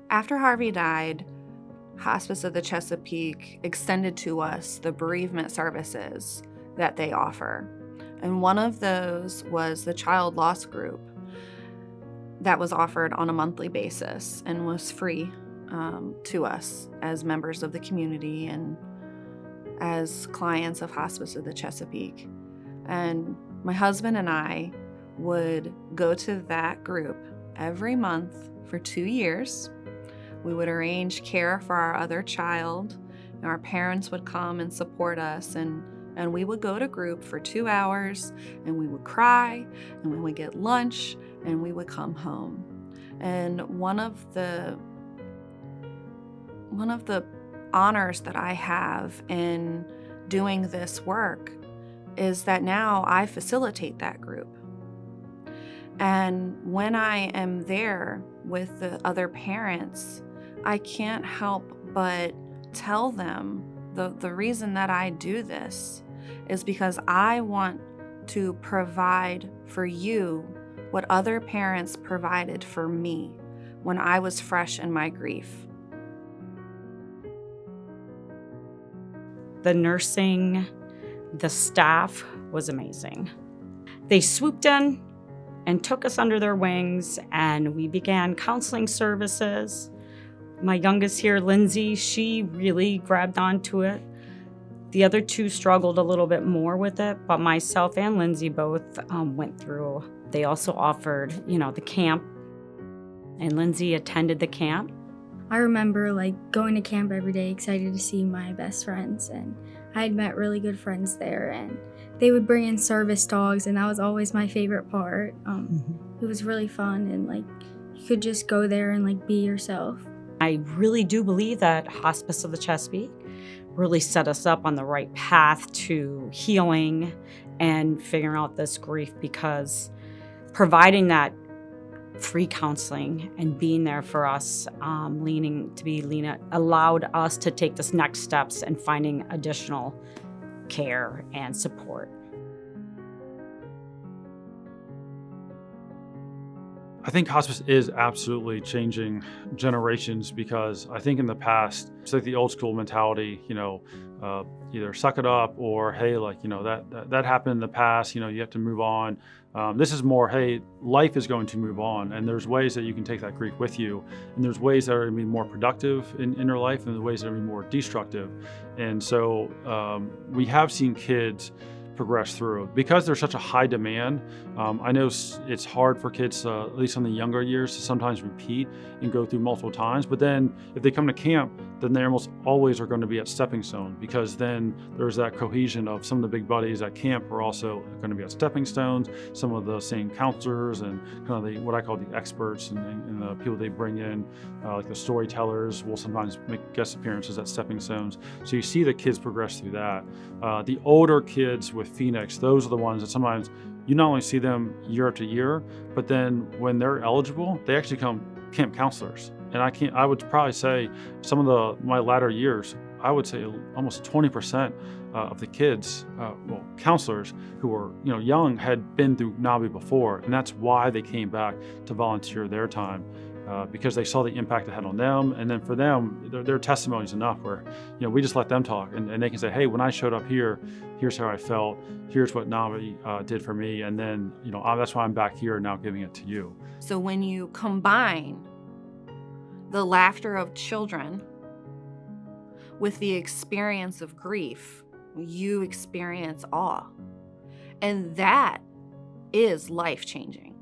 After Harvey died, Hospice of the Chesapeake extended to us the bereavement services that they offer. And one of those was the child loss group that was offered on a monthly basis and was free to us as members of the community and as clients of Hospice of the Chesapeake. And my husband and I would go to that group every month for 2 years. We would arrange care for our other child, and our parents would come and support us, and we would go to group for 2 hours, and we would cry, and we would get lunch, and we would come home. And one of the honors that I have in doing this work is that now I facilitate that group. And when I am there with the other parents, I can't help but tell them the reason that I do this is because I want to provide for you what other parents provided for me when I was fresh in my grief. The nursing, the staff was amazing. They swooped in and took us under their wings, and we began counseling services. My youngest here, Lindsay, she really grabbed onto it. The other two struggled a little bit more with it, but myself and Lindsay both went through. They also offered, the camp, and Lindsay attended the camp. I remember going to camp every day, excited to see my best friends, and I had met really good friends there, and they would bring in service dogs, and that was always my favorite part. It was really fun, and you could just go there and be yourself. I really do believe that Hospice of the Chesapeake really set us up on the right path to healing and figuring out this grief, because providing that free counseling and being there for us, allowed us to take this next steps and finding additional care and support. I think hospice is absolutely changing generations, because I think in the past, it's like the old school mentality, either suck it up or, hey, that happened in the past, you have to move on. This is more, hey, life is going to move on, and there's ways that you can take that grief with you, and there's ways that are going to be more productive in your life, and there's ways that are going to be more destructive. And so we have seen kids progress through because there's such a high demand. I know it's hard for kids, at least in the younger years, to sometimes repeat and go through multiple times. But then if they come to camp, then they almost always are going to be at stepping stone, because then there's that cohesion of some of the big buddies at camp are also going to be at stepping stones. Some of the same counselors and kind of what I call the experts and the people they bring in, like the storytellers, will sometimes make guest appearances at stepping stones. So you see the kids progress through that. The older kids with Phoenix, those are the ones that sometimes you not only see them year after year, but then when they're eligible, they actually become camp counselors. And I would probably say some of my latter years, I would say almost 20% of the kids, counselors who were young, had been through NABI before, and that's why they came back to volunteer their time. Because they saw the impact it had on them, and then for them, their testimonies enough where we just let them talk, and they can say, hey, when I showed up here, here's how I felt, here's what NABI did for me, and then that's why I'm back here now giving it to you. So when you combine the laughter of children with the experience of grief, you experience awe, and that is life-changing.